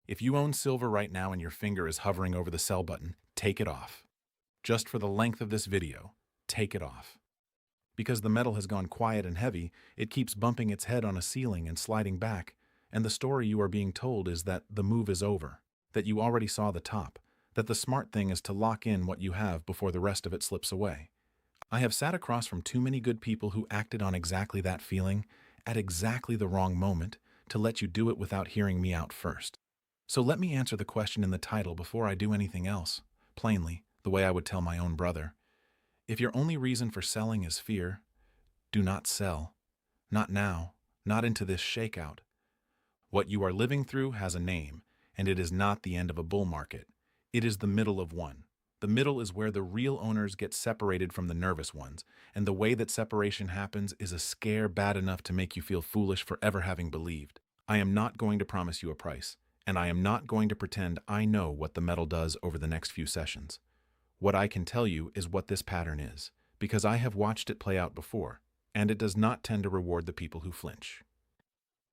If you own silver right now and your finger is hovering over the sell button, take it off. Just for the length of this video, take it off. Because the metal has gone quiet and heavy, it keeps bumping its head on a ceiling and sliding back, and the story you are being told is that the move is over, that you already saw the top, that the smart thing is to lock in what you have before the rest of it slips away. I have sat across from too many good people who acted on exactly that feeling, at exactly the wrong moment, to let you do it without hearing me out first. So let me answer the question in the title before I do anything else, plainly, the way I would tell my own brother. If your only reason for selling is fear, do not sell. Not now, not into this shakeout. What you are living through has a name, and it is not the end of a bull market. It is the middle of one. The middle is where the real owners get separated from the nervous ones, and the way that separation happens is a scare bad enough to make you feel foolish for ever having believed. I am not going to promise you a price, and I am not going to pretend I know what the metal does over the next few sessions. What I can tell you is what this pattern is, because I have watched it play out before, and it does not tend to reward the people who flinch.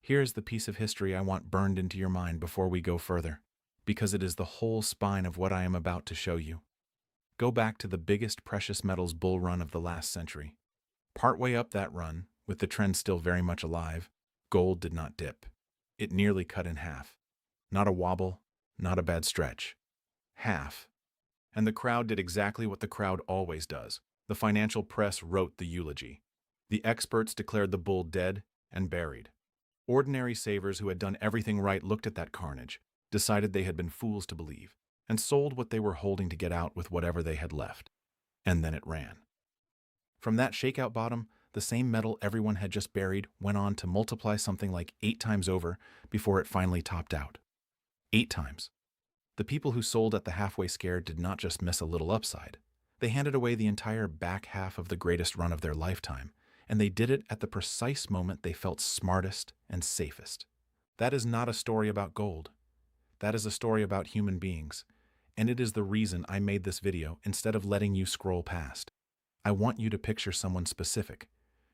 Here is the piece of history I want burned into your mind before we go further, because it is the whole spine of what I am about to show you. Go back to the biggest precious metals bull run of the last century. Partway up that run, with the trend still very much alive, gold did not dip. It nearly cut in half. Not a wobble, not a bad stretch. Half. And the crowd did exactly what the crowd always does. The financial press wrote the eulogy. The experts declared the bull dead and buried. Ordinary savers who had done everything right looked at that carnage, decided they had been fools to believe, and sold what they were holding to get out with whatever they had left. And then it ran. From that shakeout bottom, the same metal everyone had just buried went on to multiply something like 8 times over before it finally topped out. 8 times. The people who sold at the halfway scare did not just miss a little upside. They handed away the entire back half of the greatest run of their lifetime, and they did it at the precise moment they felt smartest and safest. That is not a story about gold. That is a story about human beings, and it is the reason I made this video instead of letting you scroll past. I want you to picture someone specific,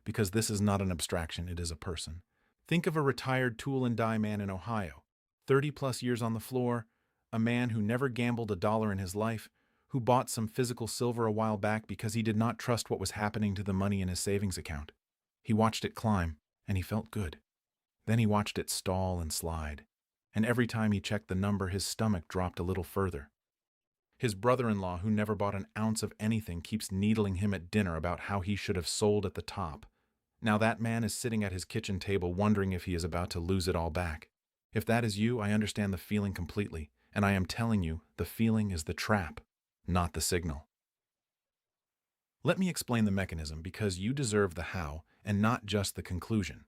because this is not an abstraction, it is a person. Think of a retired tool and die man in Ohio, 30 plus years on the floor, a man who never gambled a dollar in his life, who bought some physical silver a while back because he did not trust what was happening to the money in his savings account. He watched it climb, and he felt good. Then he watched it stall and slide, and every time he checked the number, his stomach dropped a little further. His brother-in-law, who never bought an ounce of anything, keeps needling him at dinner about how he should have sold at the top. Now that man is sitting at his kitchen table wondering if he is about to lose it all back. If that is you, I understand the feeling completely. And I am telling you, the feeling is the trap, not the signal. Let me explain the mechanism because you deserve the how and not just the conclusion.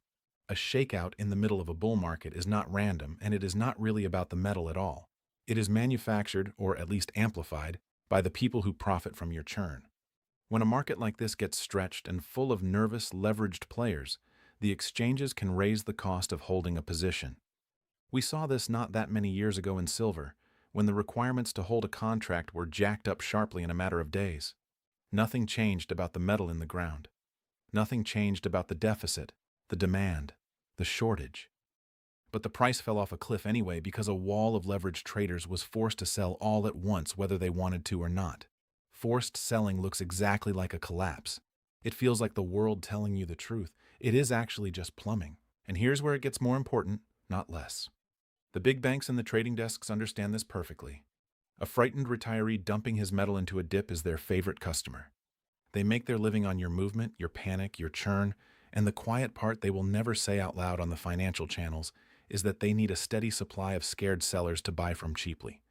A shakeout in the middle of a bull market is not random, and it is not really about the metal at all. It is manufactured, or at least amplified, by the people who profit from your churn. When a market like this gets stretched and full of nervous, leveraged players, the exchanges can raise the cost of holding a position. We saw this not that many years ago in silver, when the requirements to hold a contract were jacked up sharply in a matter of days. Nothing changed about the metal in the ground. Nothing changed about the deficit, the demand, the shortage. But the price fell off a cliff anyway because a wall of leveraged traders was forced to sell all at once whether they wanted to or not. Forced selling looks exactly like a collapse. It feels like the world telling you the truth. It is actually just plumbing. And here's where it gets more important, not less. The big banks and the trading desks understand this perfectly. A frightened retiree dumping his metal into a dip is their favorite customer. They make their living on your movement, your panic, your churn, and the quiet part they will never say out loud on the financial channels is that they need a steady supply of scared sellers to buy from cheaply.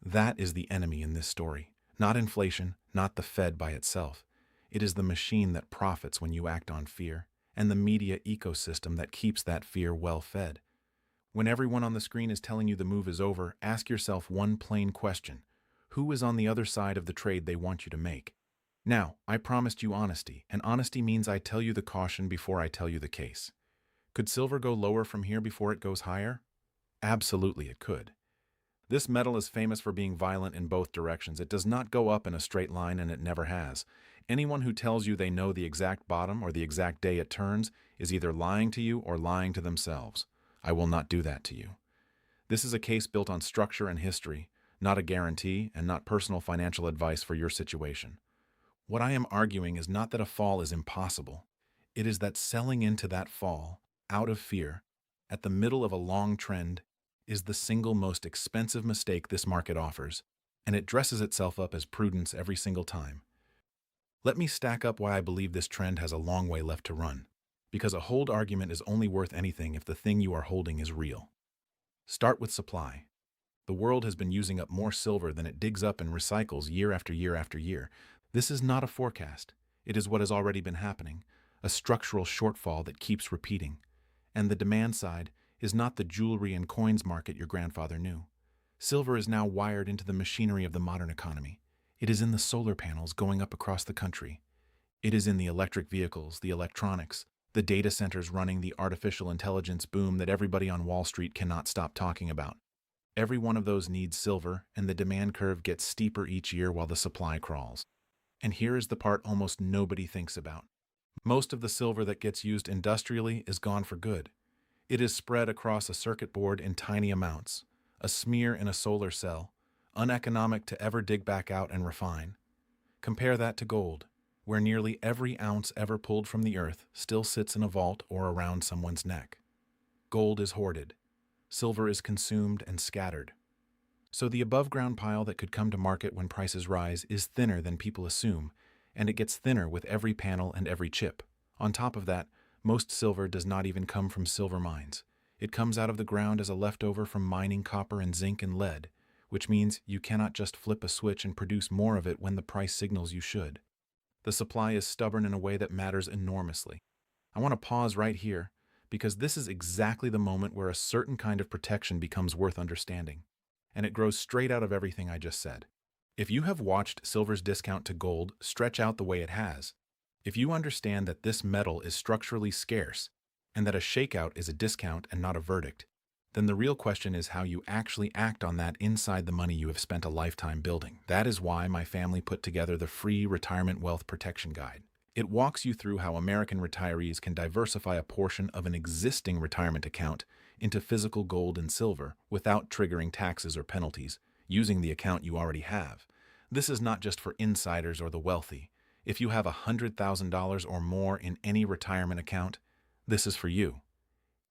That is the enemy in this story. Not inflation, not the Fed by itself. It is the machine that profits when you act on fear, and the media ecosystem that keeps that fear well fed. When everyone on the screen is telling you the move is over, ask yourself one plain question. Who is on the other side of the trade they want you to make? Now, I promised you honesty, and honesty means I tell you the caution before I tell you the case. Could silver go lower from here before it goes higher? Absolutely it could. This metal is famous for being violent in both directions. It does not go up in a straight line, and it never has. Anyone who tells you they know the exact bottom or the exact day it turns is either lying to you or lying to themselves. I will not do that to you. This is a case built on structure and history, not a guarantee and not personal financial advice for your situation. What I am arguing is not that a fall is impossible. It is that selling into that fall, out of fear, at the middle of a long trend, is the single most expensive mistake this market offers, and it dresses itself up as prudence every single time. Let me stack up why I believe this trend has a long way left to run, because a hold argument is only worth anything if the thing you are holding is real. Start with supply. The world has been using up more silver than it digs up and recycles year after year after year. This is not a forecast. It is what has already been happening, a structural shortfall that keeps repeating. And the demand side is not the jewelry and coins market your grandfather knew. Silver is now wired into the machinery of the modern economy. It is in the solar panels going up across the country. It is in the electric vehicles, the electronics, the data centers running the artificial intelligence boom that everybody on Wall Street cannot stop talking about. Every one of those needs silver, and the demand curve gets steeper each year while the supply crawls. And here is the part almost nobody thinks about. Most of the silver that gets used industrially is gone for good. It is spread across a circuit board in tiny amounts, a smear in a solar cell, uneconomic to ever dig back out and refine. Compare that to gold, where nearly every ounce ever pulled from the earth still sits in a vault or around someone's neck. Gold is hoarded. Silver is consumed and scattered. So the above-ground pile that could come to market when prices rise is thinner than people assume, and it gets thinner with every panel and every chip. On top of that, most silver does not even come from silver mines. It comes out of the ground as a leftover from mining copper and zinc and lead, which means you cannot just flip a switch and produce more of it when the price signals you should. The supply is stubborn in a way that matters enormously. I want to pause right here, because this is exactly the moment where a certain kind of protection becomes worth understanding. And it grows straight out of everything I just said. If you have watched silver's discount to gold stretch out the way it has, if you understand that this metal is structurally scarce, and that a shakeout is a discount and not a verdict, then the real question is how you actually act on that inside the money you have spent a lifetime building. That is why my family put together the free Retirement Wealth Protection Guide. It walks you through how American retirees can diversify a portion of an existing retirement account into physical gold and silver without triggering taxes or penalties, using the account you already have. This is not just for insiders or the wealthy. If you have $100,000 or more in any retirement account, this is for you.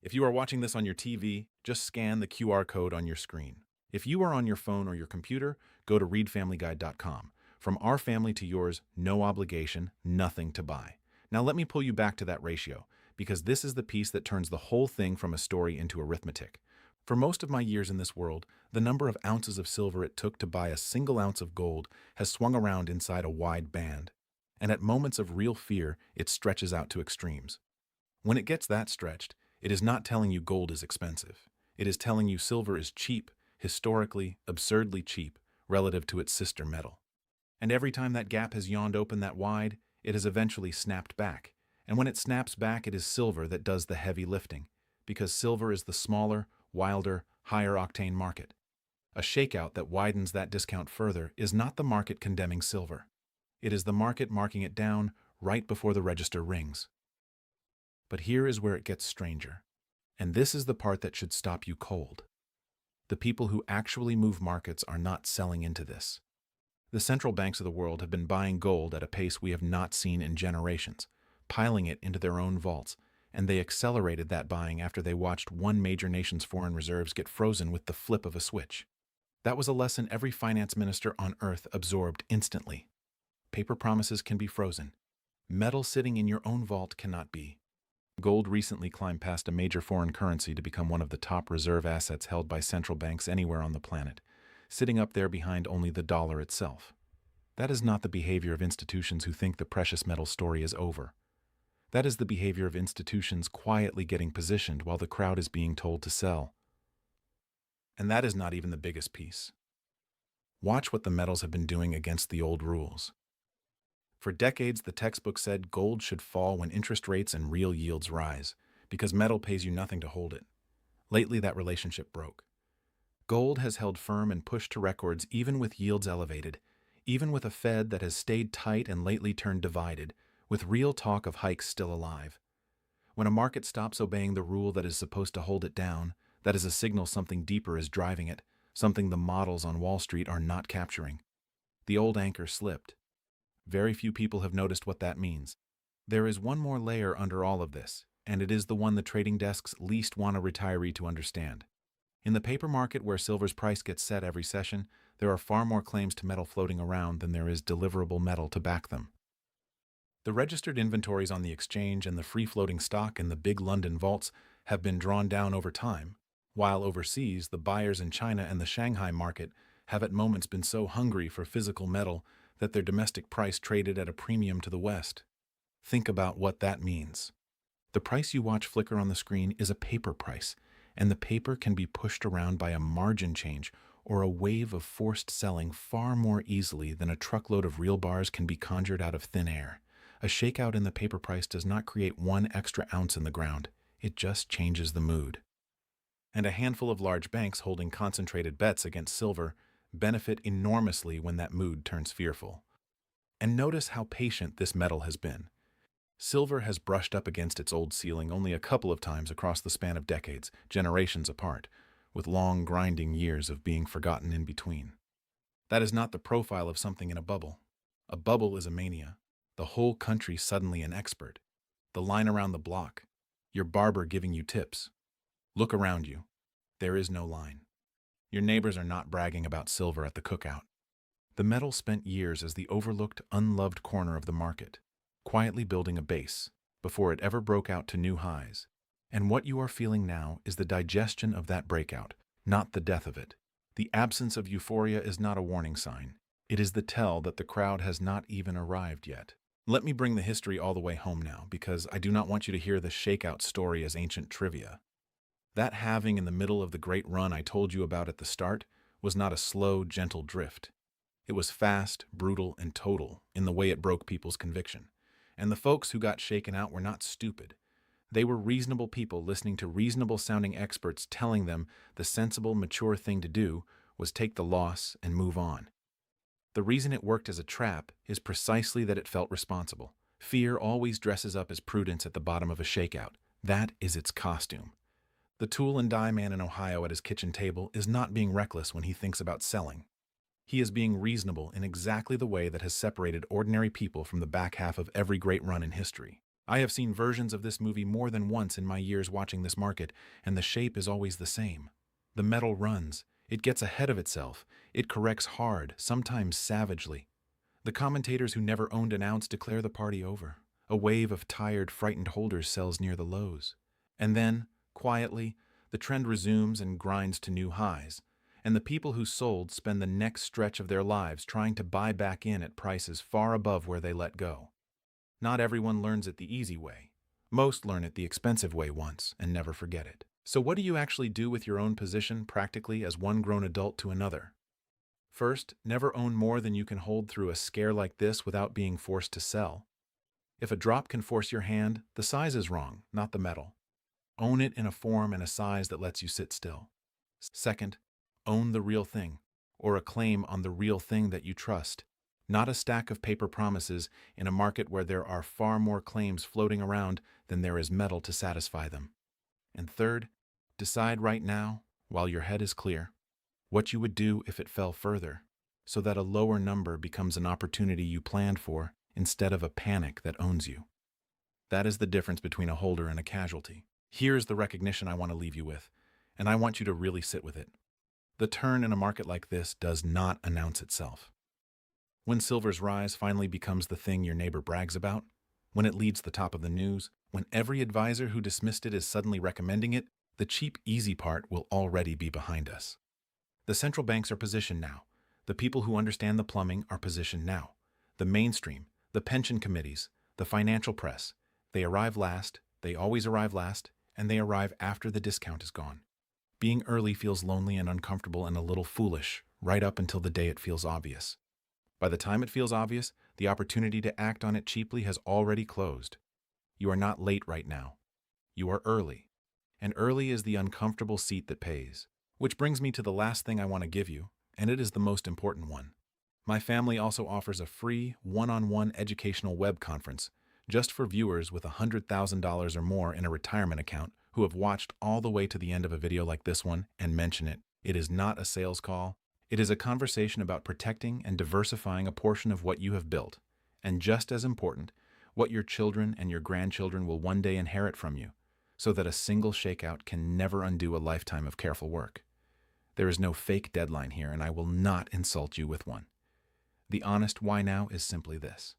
If you are watching this on your TV, just scan the QR code on your screen. If you are on your phone or your computer, go to readfamilyguide.com. From our family to yours, no obligation, nothing to buy. Now let me pull you back to that ratio, because this is the piece that turns the whole thing from a story into arithmetic. For most of my years in this world, the number of ounces of silver it took to buy a single ounce of gold has swung around inside a wide band. And at moments of real fear, it stretches out to extremes. When it gets that stretched, it is not telling you gold is expensive. It is telling you silver is cheap, historically, absurdly cheap, relative to its sister metal. And every time that gap has yawned open that wide, it has eventually snapped back. And when it snaps back, it is silver that does the heavy lifting, because silver is the smaller, wilder, higher-octane market. A shakeout that widens that discount further is not the market condemning silver. It is the market marking it down right before the register rings. But here is where it gets stranger. And this is the part that should stop you cold. The people who actually move markets are not selling into this. The central banks of the world have been buying gold at a pace we have not seen in generations, piling it into their own vaults, and they accelerated that buying after they watched one major nation's foreign reserves get frozen with the flip of a switch. That was a lesson every finance minister on earth absorbed instantly. Paper promises can be frozen. Metal sitting in your own vault cannot be. Gold recently climbed past a major foreign currency to become one of the top reserve assets held by central banks anywhere on the planet, sitting up there behind only the dollar itself. That is not the behavior of institutions who think the precious metal story is over. That is the behavior of institutions quietly getting positioned while the crowd is being told to sell. And that is not even the biggest piece. Watch what the metals have been doing against the old rules. For decades, the textbook said gold should fall when interest rates and real yields rise, because metal pays you nothing to hold it. Lately, that relationship broke. Gold has held firm and pushed to records even with yields elevated, even with a Fed that has stayed tight and lately turned divided, with real talk of hikes still alive. When a market stops obeying the rule that is supposed to hold it down, That is a signal something deeper is driving it, something the models on Wall Street are not capturing. The old anchor slipped. Very few people have noticed what that means. There is one more layer under all of this, and it is the one the trading desks least want a retiree to understand. In the paper market where silver's price gets set every session, there are far more claims to metal floating around than there is deliverable metal to back them. The registered inventories on the exchange and the free-floating stock in the big London vaults have been drawn down over time, while overseas the buyers in China and the Shanghai market have at moments been so hungry for physical metal that their domestic price traded at a premium to the West. Think about what that means. The price you watch flicker on the screen is a paper price, and the paper can be pushed around by a margin change or a wave of forced selling far more easily than a truckload of real bars can be conjured out of thin air. A shakeout in the paper price does not create one extra ounce in the ground. It just changes the mood. And a handful of large banks holding concentrated bets against silver benefit enormously when that mood turns fearful. And notice how patient this metal has been. Silver has brushed up against its old ceiling only a couple of times across the span of decades, generations apart, with long grinding years of being forgotten in between. That is not the profile of something in a bubble. A bubble is a mania. The whole country suddenly an expert. The line around the block. Your barber giving you tips. Look around you. There is no line. Your neighbors are not bragging about silver at the cookout. The metal spent years as the overlooked, unloved corner of the market, quietly building a base before it ever broke out to new highs. And what you are feeling now is the digestion of that breakout, not the death of it. The absence of euphoria is not a warning sign. It is the tell that the crowd has not even arrived yet. Let me bring the history all the way home now, because I do not want you to hear the shakeout story as ancient trivia. That halving in the middle of the great run I told you about at the start was not a slow, gentle drift. It was fast, brutal, and total in the way it broke people's conviction. And the folks who got shaken out were not stupid. They were reasonable people listening to reasonable-sounding experts telling them the sensible, mature thing to do was take the loss and move on. The reason it worked as a trap is precisely that it felt responsible. Fear always dresses up as prudence at the bottom of a shakeout. That is its costume. The tool and die man in Ohio at his kitchen table is not being reckless when he thinks about selling. He is being reasonable in exactly the way that has separated ordinary people from the back half of every great run in history. I have seen versions of this movie more than once in my years watching this market, and the shape is always the same. The metal runs. It gets ahead of itself. It corrects hard, sometimes savagely. The commentators who never owned an ounce declare the party over. A wave of tired, frightened holders sells near the lows. And then, quietly, the trend resumes and grinds to new highs, and the people who sold spend the next stretch of their lives trying to buy back in at prices far above where they let go. Not everyone learns it the easy way. Most learn it the expensive way once and never forget it. So what do you actually do with your own position practically as one grown adult to another? First, never own more than you can hold through a scare like this without being forced to sell. If a drop can force your hand, the size is wrong, not the metal. Own it in a form and a size that lets you sit still. Second, own the real thing, or a claim on the real thing that you trust, not a stack of paper promises in a market where there are far more claims floating around than there is metal to satisfy them. And third, decide right now, while your head is clear, what you would do if it fell further, so that a lower number becomes an opportunity you planned for instead of a panic that owns you. That is the difference between a holder and a casualty. Here's the recognition I want to leave you with, and I want you to really sit with it. The turn in a market like this does not announce itself. When silver's rise finally becomes the thing your neighbor brags about, when it leads the top of the news, when every advisor who dismissed it is suddenly recommending it, the cheap, easy part will already be behind us. The central banks are positioned now. The people who understand the plumbing are positioned now. The mainstream, the pension committees, the financial press, they arrive last, they always arrive last, and they arrive after the discount is gone. Being early feels lonely and uncomfortable and a little foolish, right up until the day it feels obvious. By the time it feels obvious, the opportunity to act on it cheaply has already closed. You are not late right now. You are early. And early is the uncomfortable seat that pays. Which brings me to the last thing I want to give you, and it is the most important one. My family also offers a free, one-on-one educational web conference just for viewers with $100,000 or more in a retirement account who have watched all the way to the end of a video like this one and mention it. It is not a sales call. It is a conversation about protecting and diversifying a portion of what you have built, and just as important, what your children and your grandchildren will one day inherit from you, so that a single shakeout can never undo a lifetime of careful work. There is no fake deadline here, and I will not insult you with one. The honest why now is simply this.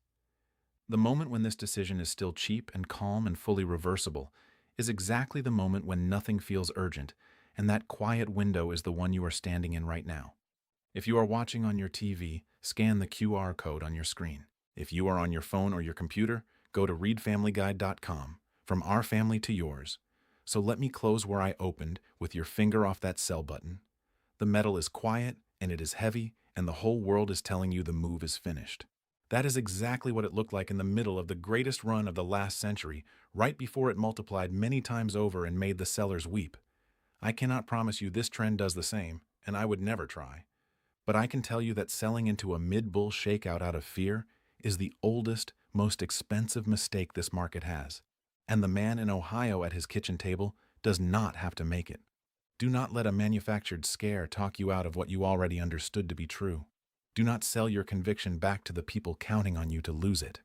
The moment when this decision is still cheap and calm and fully reversible is exactly the moment when nothing feels urgent, and that quiet window is the one you are standing in right now. If you are watching on your TV, scan the QR code on your screen. If you are on your phone or your computer, go to readfamilyguide.com, from our family to yours. So let me close where I opened, with your finger off that sell button. The metal is quiet, and it is heavy, and the whole world is telling you the move is finished. That is exactly what it looked like in the middle of the greatest run of the last century, right before it multiplied many times over and made the sellers weep. I cannot promise you this trend does the same, and I would never try. But I can tell you that selling into a mid-bull shakeout out of fear is the oldest, most expensive mistake this market has. And the man in Ohio at his kitchen table does not have to make it. Do not let a manufactured scare talk you out of what you already understood to be true. Do not sell your conviction back to the people counting on you to lose it.